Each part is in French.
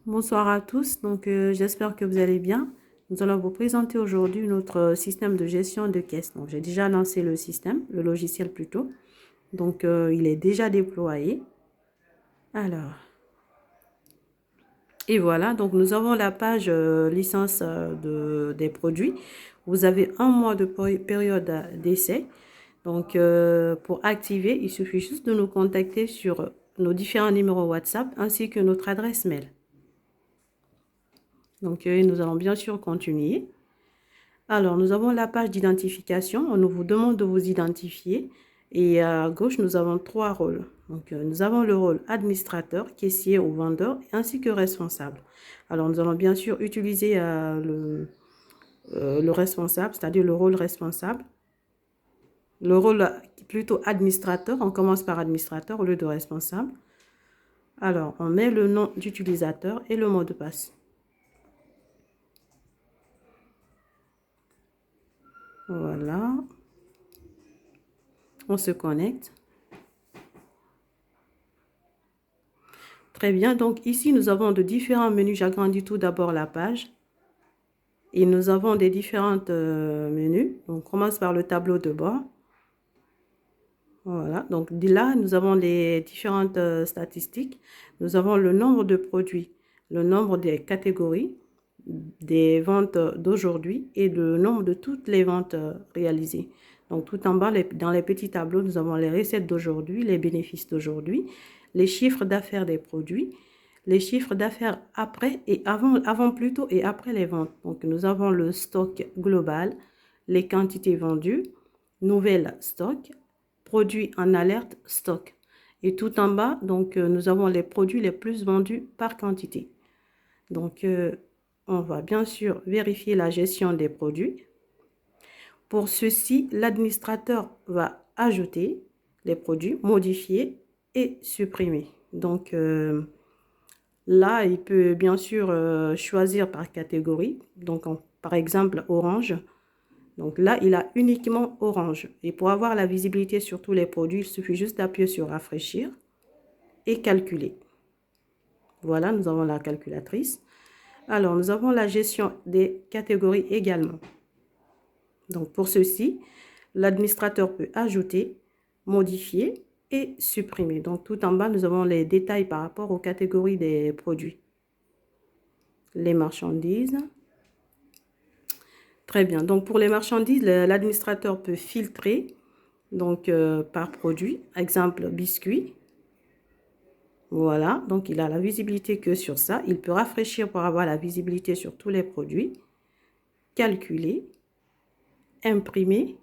Bonsoir à tous, j'espère que vous allez bien. Nous allons vous présenter aujourd'hui notre système de gestion de caisse. Donc j'ai déjà lancé le système, le logiciel plutôt. Il est déjà déployé. Alors, et voilà, donc nous avons la page licence des produits. Vous avez un mois de période d'essai. Pour activer, il suffit juste de nous contacter sur nos différents numéros WhatsApp ainsi que notre adresse mail. Nous allons bien sûr continuer. Alors, nous avons la page d'identification. On vous demande de vous identifier. Et à gauche, nous avons trois rôles. Nous avons le rôle administrateur, caissier ou vendeur, ainsi que responsable. Alors, nous allons bien sûr utiliser le responsable, c'est-à-dire le rôle responsable. Le rôle plutôt administrateur, on commence par administrateur au lieu de responsable. Alors, on met le nom d'utilisateur et le mot de passe. Voilà. On se connecte. Très bien, donc ici nous avons de différents menus. J'agrandis tout d'abord la page. Et nous avons des différents menus. On commence par le tableau de bord. Voilà, donc là nous avons les différentes statistiques. Nous avons le nombre de produits, le nombre des catégories, des ventes d'aujourd'hui et le nombre de toutes les ventes réalisées. Donc tout en bas, dans les petits tableaux, nous avons les recettes d'aujourd'hui, les bénéfices d'aujourd'hui, les chiffres d'affaires des produits, les chiffres d'affaires après et avant plutôt et après les ventes. Donc nous avons le stock global, les quantités vendues, nouvelles stock, produits en alerte, stock. Et tout en bas, nous avons les produits les plus vendus par quantité. On va bien sûr vérifier la gestion des produits. Pour ceci, l'administrateur va ajouter les produits, modifier et supprimer. Là, il peut bien sûr choisir par catégorie. Par exemple, orange. Donc là, il a uniquement orange. Et pour avoir la visibilité sur tous les produits, il suffit juste d'appuyer sur rafraîchir et calculer. Voilà, nous avons la calculatrice. Alors, nous avons la gestion des catégories également. Donc, pour ceci, l'administrateur peut ajouter, modifier et supprimer. Donc, tout en bas, nous avons les détails par rapport aux catégories des produits. Les marchandises. Très bien. Donc, pour les marchandises, l'administrateur peut filtrer par produit. Exemple, biscuits. Voilà. Donc, il a la visibilité que sur ça. Il peut rafraîchir pour avoir la visibilité sur tous les produits. Calculer. Imprimer.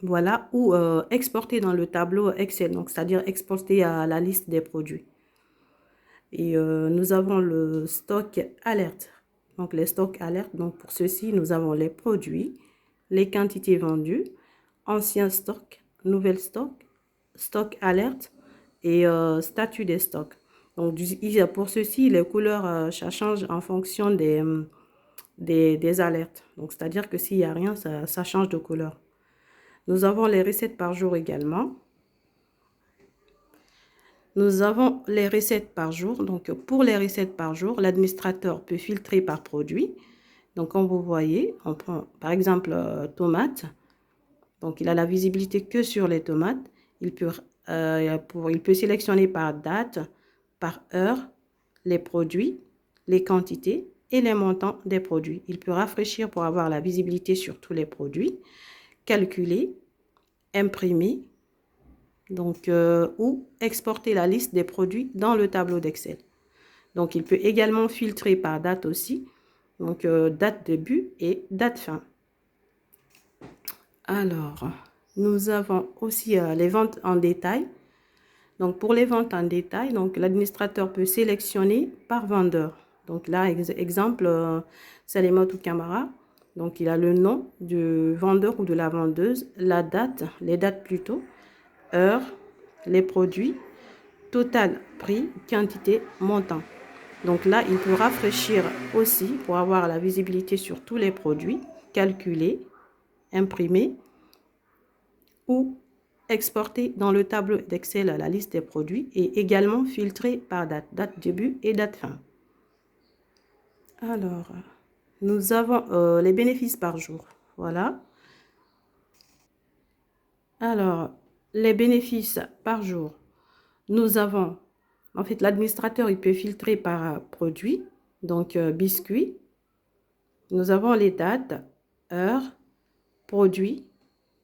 Voilà. Ou exporter dans le tableau Excel. Donc, c'est-à-dire exporter à la liste des produits. Et nous avons le stock alerte. Donc, les stocks alertes. Donc, pour ceci, nous avons les produits, les quantités vendues, ancien stock, nouvel stock, stock alerte et statut des stocks. Donc, pour ceci, les couleurs, ça change en fonction des alertes. Donc, c'est-à-dire que s'il n'y a rien, ça change de couleur. Nous avons les recettes par jour également. Nous avons les recettes par jour. Donc, pour les recettes par jour, l'administrateur peut filtrer par produit. Donc, comme vous voyez, on prend par exemple tomates. Donc, il a la visibilité que sur les tomates. Il peut sélectionner par date, par heure, les produits, les quantités et les montants des produits. Il peut rafraîchir pour avoir la visibilité sur tous les produits, calculer, imprimer, ou exporter la liste des produits dans le tableau d'Excel. Donc, il peut également filtrer par date aussi. Donc, date début et date fin. Alors, nous avons aussi les ventes en détail. Donc, pour les ventes en détail, l'administrateur peut sélectionner par vendeur. Donc là, exemple, Salimot ou Camara. Donc, il a le nom du vendeur ou de la vendeuse, la date, les dates plutôt, heure, les produits, total, prix, quantité, montant. Donc là, il peut rafraîchir aussi pour avoir la visibilité sur tous les produits, calculer, imprimer ou exporter dans le tableau d'Excel la liste des produits et également filtrer par date, date début et date fin. Alors, nous avons les bénéfices par jour. Voilà. Alors, les bénéfices par jour. Nous avons, en fait, l'administrateur, il peut filtrer par produit. Donc, biscuits. Nous avons les dates, heures, produits,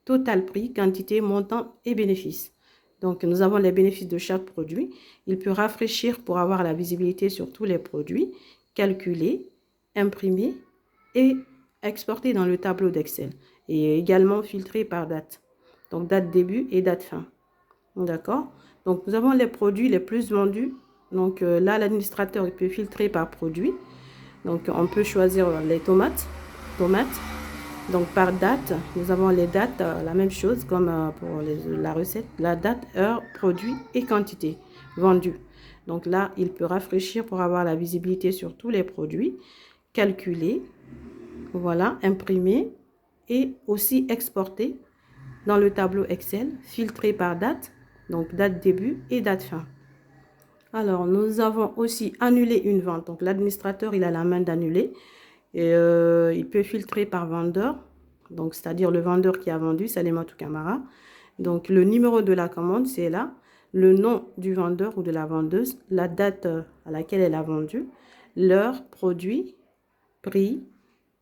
total prix, quantité, montant et bénéfices. Donc, nous avons les bénéfices de chaque produit. Il peut rafraîchir pour avoir la visibilité sur tous les produits, calculer, imprimer et exporter dans le tableau d'Excel. Et également filtrer par date. Donc, date début et date fin. D'accord? Donc, nous avons les produits les plus vendus. Donc, là, l'administrateur, il peut filtrer par produit. Donc, on peut choisir les tomates. Donc, par date, nous avons les dates, la même chose comme pour la recette, la date, heure, produit et quantité vendue. Donc là, il peut rafraîchir pour avoir la visibilité sur tous les produits, calculer, voilà, imprimer et aussi exporter dans le tableau Excel, filtrer par date, donc date début et date fin. Alors, nous avons aussi annulé une vente. Donc, l'administrateur, il a la main d'annuler. Et il peut filtrer par vendeur, donc c'est-à-dire le vendeur qui a vendu, Salimatu Camara. Donc le numéro de la commande, c'est là, le nom du vendeur ou de la vendeuse, la date à laquelle elle a vendu, l'heure, produit, prix,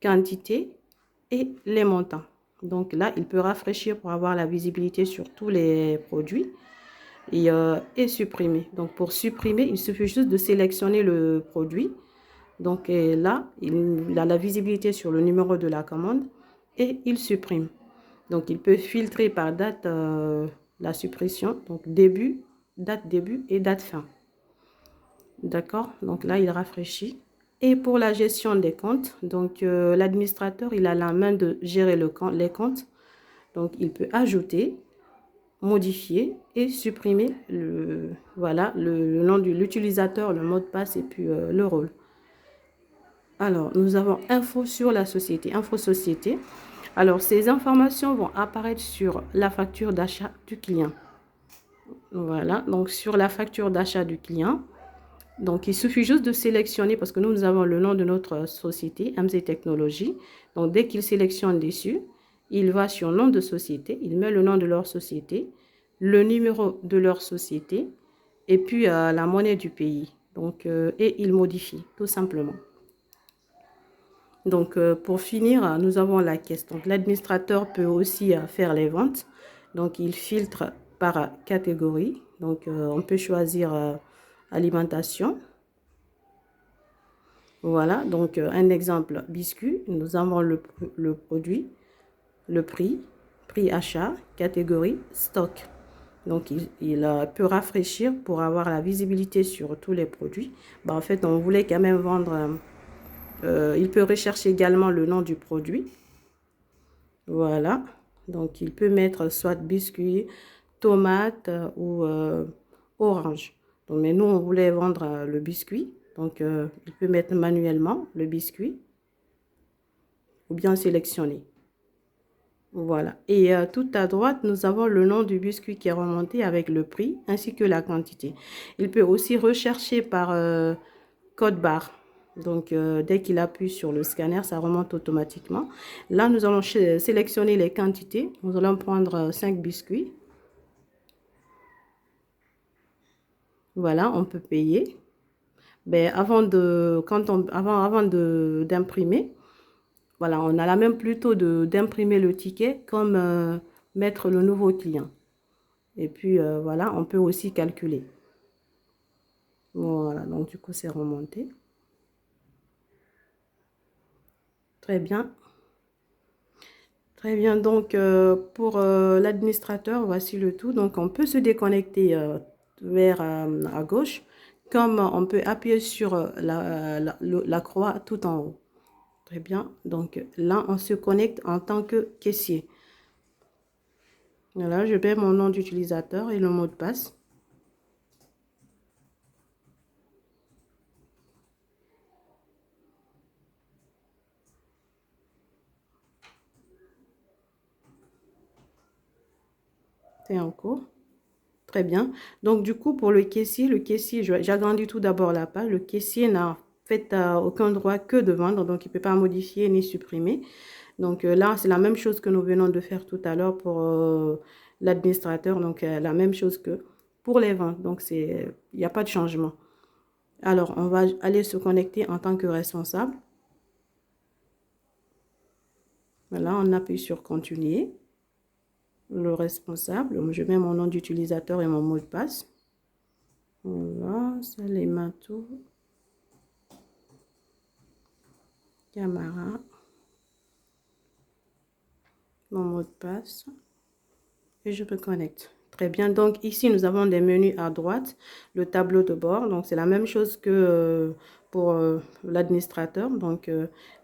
quantité et les montants. Donc là, il peut rafraîchir pour avoir la visibilité sur tous les produits et supprimer. Donc pour supprimer, il suffit juste de sélectionner le produit. Donc là, il a la visibilité sur le numéro de la commande et il supprime. Donc il peut filtrer par date la suppression, donc date début et date fin. D'accord? Donc là, il rafraîchit. Et pour la gestion des comptes, donc l'administrateur, il a la main de gérer les comptes. Donc il peut ajouter, modifier et supprimer voilà, le nom de l'utilisateur, le mot de passe et puis le rôle. Alors, nous avons info sur la société, info société. Alors, ces informations vont apparaître sur la facture d'achat du client. Voilà, donc sur la facture d'achat du client. Donc, il suffit juste de sélectionner parce que nous avons le nom de notre société, MC Technologies. Donc, dès qu'il sélectionne dessus, il va sur nom de société, il met le nom de leur société, le numéro de leur société et puis la monnaie du pays. Donc, et il modifie tout simplement. Donc, pour finir, nous avons la caisse. Donc, l'administrateur peut aussi faire les ventes. Donc, il filtre par catégorie. Donc, on peut choisir alimentation. Voilà, donc un exemple, biscuit. Nous avons le produit, le prix, prix achat, catégorie, stock. Donc, il peut rafraîchir pour avoir la visibilité sur tous les produits. En fait, on voulait quand même vendre... il peut rechercher également le nom du produit. Voilà. Donc, il peut mettre soit biscuit, tomate ou orange. Donc, mais nous, on voulait vendre le biscuit. Donc, il peut mettre manuellement le biscuit ou bien sélectionner. Voilà. Et tout à droite, nous avons le nom du biscuit qui est remonté avec le prix ainsi que la quantité. Il peut aussi rechercher par code barre. Donc, dès qu'il appuie sur le scanner, ça remonte automatiquement. Là, nous allons sélectionner les quantités. Nous allons prendre 5 biscuits. Voilà, on peut payer. Ben, avant d'imprimer, voilà, on a la même plutôt d'imprimer le ticket comme mettre le nouveau client. Et puis, voilà, on peut aussi calculer. Voilà, donc du coup, c'est remonté. Très bien. Très bien, donc pour l'administrateur, voici le tout. Donc on peut se déconnecter vers à gauche, comme on peut appuyer sur la croix tout en haut. Très bien, donc là on se connecte en tant que caissier. Voilà, je mets mon nom d'utilisateur et le mot de passe. C'est en cours. Très bien. Donc, du coup, pour le caissier, j'agrandis tout d'abord la page. Le caissier n'a fait à aucun droit que de vendre, donc il ne peut pas modifier ni supprimer. Donc là, c'est la même chose que nous venons de faire tout à l'heure pour l'administrateur, donc la même chose que pour les ventes. Donc il n'y a pas de changement. Alors, on va aller se connecter en tant que responsable. Voilà, on appuie sur continuer. Le responsable, je mets mon nom d'utilisateur et mon mot de passe. Voilà, Salimatou Camara. Mon mot de passe. Et je me connecte. Très bien. Donc ici, nous avons des menus à droite, le tableau de bord. Donc c'est la même chose que pour l'administrateur. Donc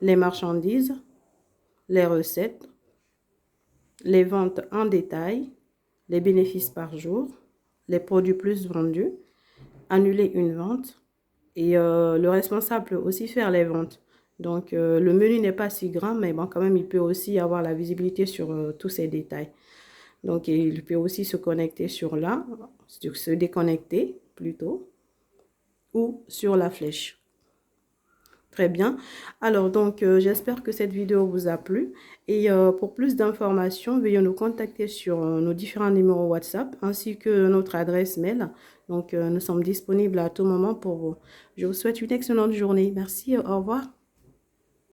les marchandises, les recettes, les ventes en détail, les bénéfices par jour, les produits plus vendus, annuler une vente. Et le responsable peut aussi faire les ventes. Donc le menu n'est pas si grand, mais bon, quand même, il peut aussi avoir la visibilité sur tous ces détails. Donc, il peut aussi se connecter sur là, se déconnecter plutôt, ou sur la flèche. Très bien. Alors, donc, j'espère que cette vidéo vous a plu. Et pour plus d'informations, veuillez nous contacter sur nos différents numéros WhatsApp, ainsi que notre adresse mail. Donc, nous sommes disponibles à tout moment pour vous. Je vous souhaite une excellente journée. Merci, au revoir.